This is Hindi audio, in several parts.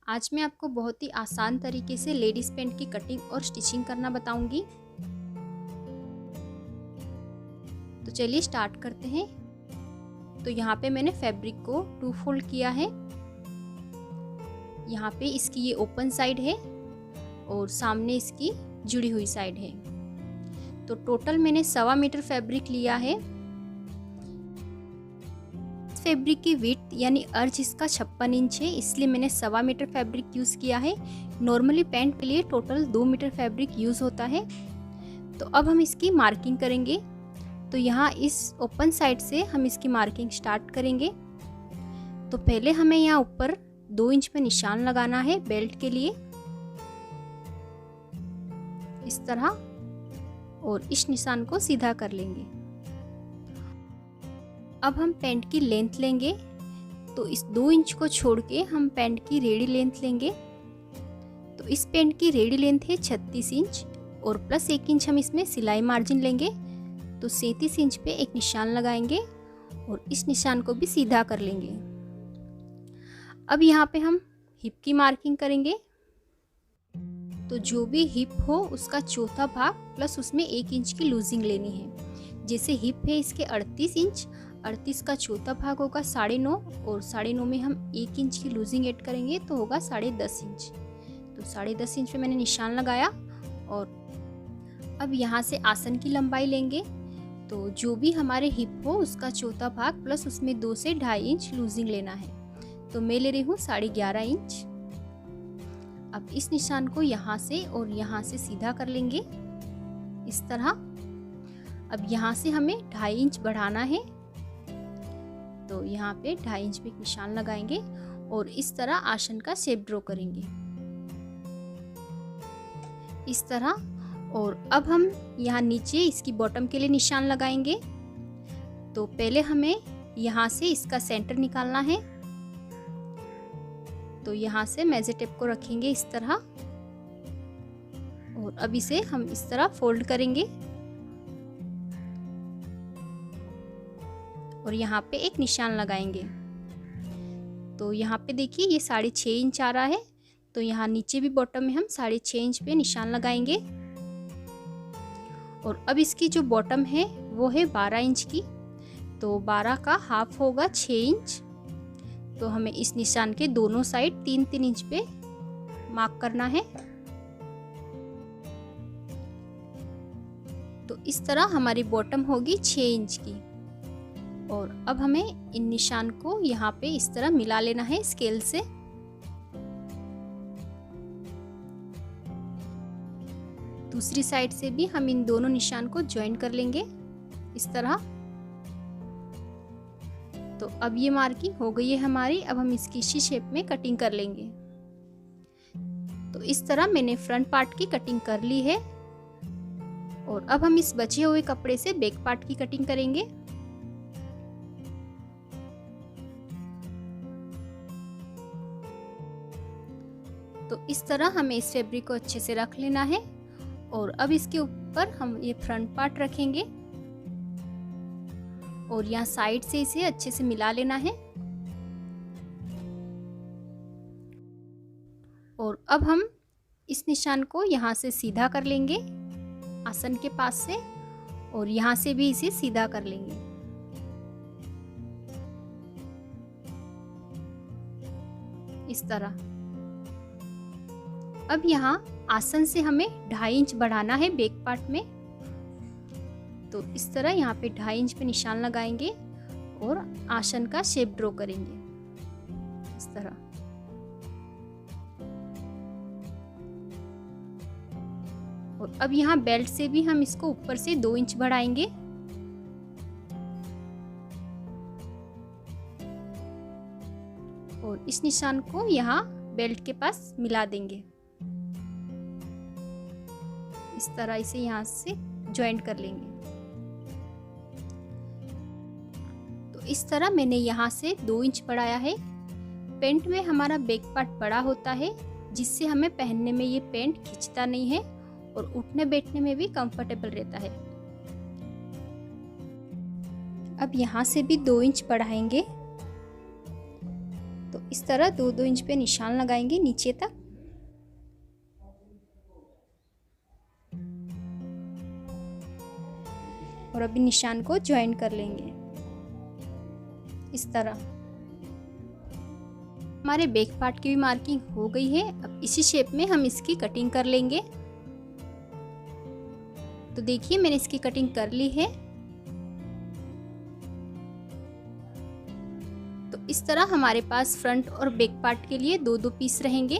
आज मैं आपको बहुत ही आसान तरीके से लेडीज़ पैंट की कटिंग और स्टिचिंग करना बताऊंगी। तो चलिए स्टार्ट करते हैं। तो यहाँ पे मैंने फैब्रिक को 2 फोल्ड किया है। यहाँ पे इसकी ये ओपन साइड है और सामने इसकी जुड़ी हुई साइड है। तो टोटल मैंने 1.25 मीटर फैब्रिक लिया है। फैब्रिक की विड्थ यानी अर्ज इसका 56 इंच है, इसलिए मैंने 1.25 मीटर फैब्रिक यूज़ किया है। नॉर्मली पैंट के लिए टोटल 2 मीटर फैब्रिक यूज़ होता है। तो अब हम इसकी मार्किंग करेंगे। तो यहाँ इस ओपन साइड से हम इसकी मार्किंग स्टार्ट करेंगे। तो पहले हमें यहाँ ऊपर 2 इंच पे निशान लगाना है बेल्ट के लिए, इस तरह, और इस निशान को सीधा कर लेंगे। अब हम पैंट की लेंथ लेंगे। तो इस 2 इंच को छोड़ के हम पैंट की रेडी लेंथ लेंगे। तो इस पैंट की रेडी लेंथ है 36 इंच और प्लस 1 इंच हम इसमें सिलाई मार्जिन लेंगे। तो 37 इंच पे एक निशान लगाएंगे और इस निशान को भी सीधा कर लेंगे। अब यहाँ पे हम हिप की मार्किंग करेंगे। तो जो भी हिप हो उसका चौथा भाग प्लस उसमें 1 इंच की लूजिंग लेनी है। जैसे हिप है इसके 38 इंच, 38 का चौथा भाग होगा 9.5 और 9.5 में हम 1 इंच की लूजिंग ऐड करेंगे तो होगा 10.5 इंच। तो 10.5 इंच पे मैंने निशान लगाया। और अब यहाँ से आसन की लंबाई लेंगे। तो जो भी हमारे हिप हो उसका चौथा भाग प्लस उसमें 2 से 2.5 इंच लूजिंग लेना है। तो मैं ले रही हूँ 11.5 इंच। अब इस निशान को यहाँ से और यहाँ से सीधा कर लेंगे, इस तरह। अब यहाँ से हमें 2.5 इंच बढ़ाना है। तो यहाँ पे 2.5 इंच पे एक निशान लगाएंगे और इस तरह आसन का शेप ड्रॉ करेंगे, इस तरह। और अब हम यहाँ नीचे इसकी बॉटम के लिए निशान लगाएंगे। तो पहले हमें यहाँ से इसका सेंटर निकालना है। तो यहाँ से मेजर टेप को रखेंगे इस तरह और अब इसे हम इस तरह फोल्ड करेंगे और यहाँ पे एक निशान लगाएंगे। तो यहाँ पे देखिए ये 6.5 इंच आ रहा है। तो यहाँ नीचे भी बॉटम में हम 6.5 इंच पे निशान लगाएंगे। और अब इसकी जो बॉटम है वो है 12 इंच की। तो 12 का हाफ होगा 6 इंच। तो हमें इस निशान के दोनों साइड 3-3 इंच पे मार्क करना है। तो इस तरह हमारी बॉटम होगी 6 इंच की। और अब हमें इन निशान को यहाँ पे इस तरह मिला लेना है स्केल से। दूसरी साइड से भी हम इन दोनों निशान को ज्वाइन कर लेंगे, इस तरह। तो अब ये मार्किंग हो गई है हमारी। अब हम इसकी इसी शेप में कटिंग कर लेंगे। तो इस तरह मैंने फ्रंट पार्ट की कटिंग कर ली है। और अब हम इस बचे हुए कपड़े से बैक पार्ट की कटिंग करेंगे। तो इस तरह हमें इस फैब्रिक को अच्छे से रख लेना है। और अब इसके ऊपर हम ये फ्रंट पार्ट रखेंगे और यहाँ साइड से इसे अच्छे से मिला लेना है। और अब हम इस निशान को यहाँ से सीधा कर लेंगे आसन के पास से और यहाँ से भी इसे सीधा कर लेंगे, इस तरह। अब यहाँ आसन से हमें 2.5 इंच बढ़ाना है बैक पार्ट में। तो इस तरह यहाँ पे 2.5 इंच पे निशान लगाएंगे और आसन का शेप ड्रॉ करेंगे, इस तरह। और अब यहाँ बेल्ट से भी हम इसको ऊपर से 2 इंच बढ़ाएंगे। और इस निशान को यहाँ बेल्ट के पास मिला देंगे, इस तरह। इसे यहाँ से ज्वाइंट कर लेंगे। तो इस तरह मैंने यहाँ से 2 इंच बढ़ाया है। पैंट में हमारा बैक पार्ट बड़ा होता है जिससे हमें पहनने में ये पैंट खिंचता नहीं है और उठने बैठने में भी कंफर्टेबल रहता है। अब यहाँ से भी 2 इंच बढ़ाएंगे। तो इस तरह 2-2 इंच पे निशान लगाएंगे नीचे तक। और अभी निशान को ज्वाइन कर लेंगे इस तरह। हमारे बैक पार्ट की भी मार्किंग हो गई है। अब इसी शेप में हम इसकी कटिंग कर लेंगे। तो देखिए मैंने इसकी कटिंग कर ली है। तो इस तरह हमारे पास फ्रंट और बैक पार्ट के लिए 2-2 पीस रहेंगे।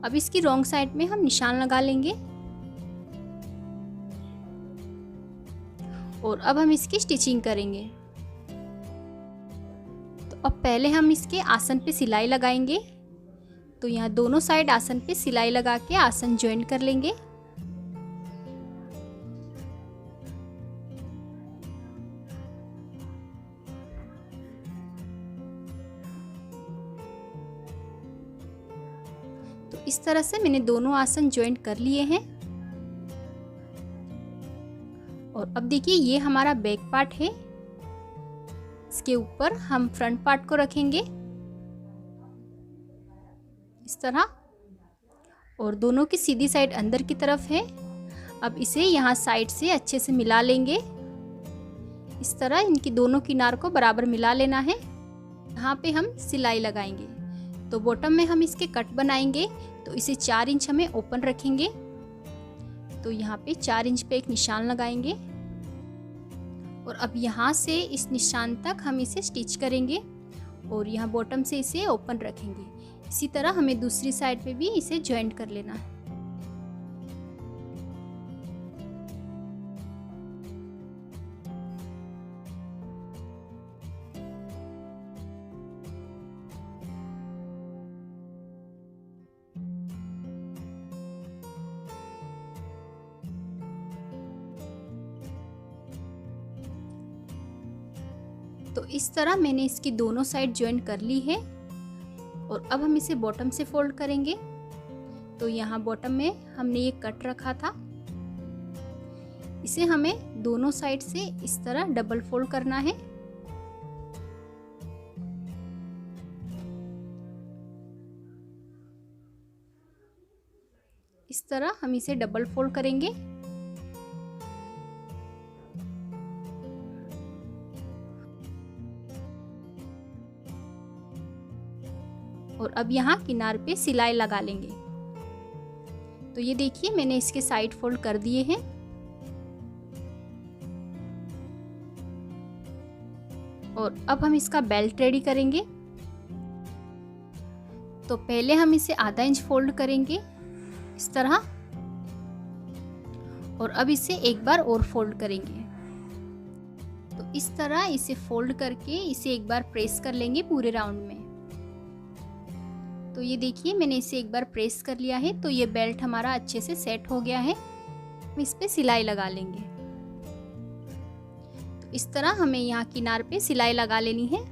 अब इसकी रॉन्ग साइड में हम निशान लगा लेंगे और अब हम इसकी स्टिचिंग करेंगे। तो अब पहले हम इसके आसन पे सिलाई लगाएंगे। तो यहाँ दोनों साइड आसन पे सिलाई लगा के आसन ज्वाइन कर लेंगे। तो इस तरह से मैंने दोनों आसन ज्वाइन कर लिए हैं। और अब देखिए ये हमारा बैक पार्ट है। इसके ऊपर हम फ्रंट पार्ट को रखेंगे इस तरह, और दोनों की सीधी साइड अंदर की तरफ है। अब इसे यहाँ साइड से अच्छे से मिला लेंगे इस तरह। इनकी दोनों किनार को बराबर मिला लेना है। यहाँ पे हम सिलाई लगाएंगे। तो बॉटम में हम इसके कट बनाएंगे। तो इसे 4 इंच हमें ओपन रखेंगे। तो यहाँ पे 4 इंच पे एक निशान लगाएंगे और अब यहाँ से इस निशान तक हम इसे स्टिच करेंगे और यहाँ बॉटम से इसे ओपन रखेंगे। इसी तरह हमें दूसरी साइड पे भी इसे ज्वाइंट कर लेना है। तो इस तरह मैंने इसकी दोनों साइड ज्वाइन कर ली है और अब हम इसे बॉटम से फोल्ड करेंगे। तो यहाँ बॉटम में हमने ये कट रखा था, इसे हमें दोनों साइड से इस तरह डबल फोल्ड करना है। इस तरह हम इसे डबल फोल्ड करेंगे। और अब यहाँ किनार पे सिलाई लगा लेंगे। तो ये देखिए मैंने इसके साइड फोल्ड कर दिए हैं। और अब हम इसका बेल्ट रेडी करेंगे। तो पहले हम इसे आधा इंच फोल्ड करेंगे इस तरह और अब इसे एक बार और फोल्ड करेंगे। तो इस तरह इसे फोल्ड करके इसे एक बार प्रेस कर लेंगे पूरे राउंड में। तो ये देखिए मैंने इसे एक बार प्रेस कर लिया है। तो ये बेल्ट हमारा अच्छे से सेट हो गया है। हम इस पे सिलाई लगा लेंगे। तो इस तरह हमें यहाँ किनार पे सिलाई लगा लेनी है।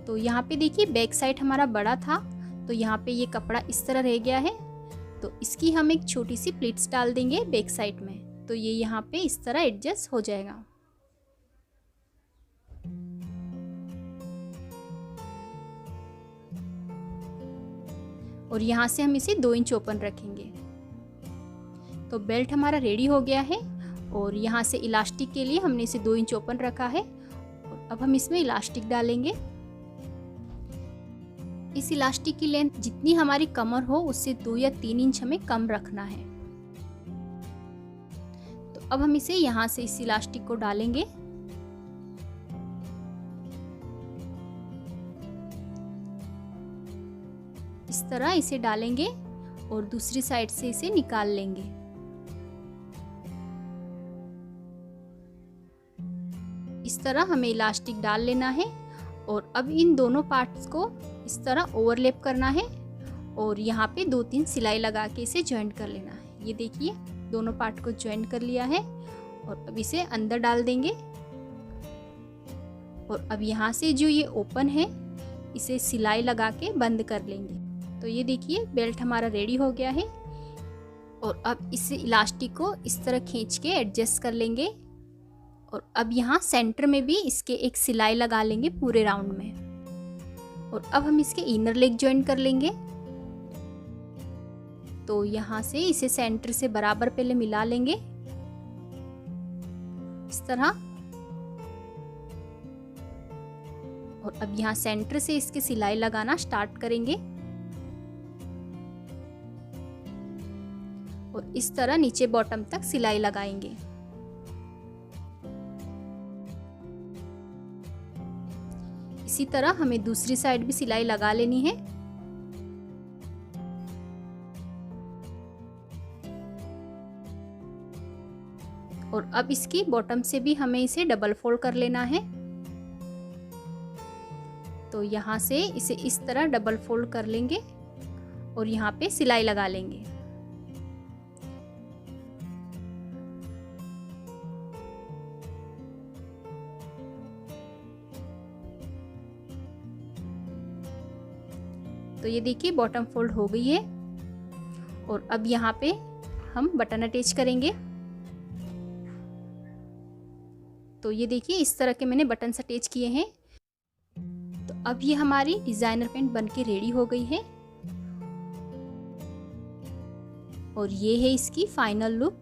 तो यहाँ पे देखिए बैक साइड हमारा बड़ा था, तो यहाँ पे ये कपड़ा इस तरह रह गया है। तो इसकी हम एक छोटी सी प्लीट्स डाल देंगे बैक साइड में। तो ये यहाँ पे इस तरह एडजस्ट हो जाएगा। और यहाँ से हम इसे 2 इंच ओपन रखेंगे। तो बेल्ट हमारा रेडी हो गया है। और यहाँ से इलास्टिक के लिए हमने इसे 2 इंच ओपन रखा है। और अब हम इसमें इलास्टिक डालेंगे। इस इलास्टिक की लेंथ जितनी हमारी कमर हो उससे 2 या 3 इंच हमें कम रखना है। तो अब हम इसे यहाँ से इस इलास्टिक को डालेंगे। इस तरह इसे डालेंगे और दूसरी साइड से इसे निकाल लेंगे। इस तरह हमें इलास्टिक डाल लेना है। और अब इन दोनों पार्ट्स को इस तरह ओवरलैप करना है और यहाँ पे 2-3 सिलाई लगा के इसे ज्वाइंट कर लेना है। ये देखिए दोनों पार्ट को ज्वाइंट कर लिया है और अब इसे अंदर डाल देंगे। और अब यहाँ से जो ये ओपन है इसे सिलाई लगा के बंद कर लेंगे। तो ये देखिए बेल्ट हमारा रेडी हो गया है। और अब इस इलास्टिक को इस तरह खींच के एडजस्ट कर लेंगे। और अब यहाँ सेंटर में भी इसके एक सिलाई लगा लेंगे पूरे राउंड में। और अब हम इसके इनर लेग ज्वाइन कर लेंगे। तो यहाँ से इसे सेंटर से बराबर पहले मिला लेंगे इस तरह। और अब यहाँ सेंटर से इसके सिलाई लगाना स्टार्ट करेंगे और इस तरह नीचे बॉटम तक सिलाई लगाएंगे। इसी तरह हमें दूसरी साइड भी सिलाई लगा लेनी है। और अब इसकी बॉटम से भी हमें इसे डबल फोल्ड कर लेना है। तो यहाँ से इसे इस तरह डबल फोल्ड कर लेंगे और यहाँ पे सिलाई लगा लेंगे। तो ये देखिए बॉटम फोल्ड हो गई है। और अब यहाँ पे हम बटन अटैच करेंगे। तो ये देखिए इस तरह के मैंने बटन्स अटैच किए हैं। तो अब ये हमारी डिजाइनर पैंट बनके रेडी हो गई है। और ये है इसकी फाइनल लुक।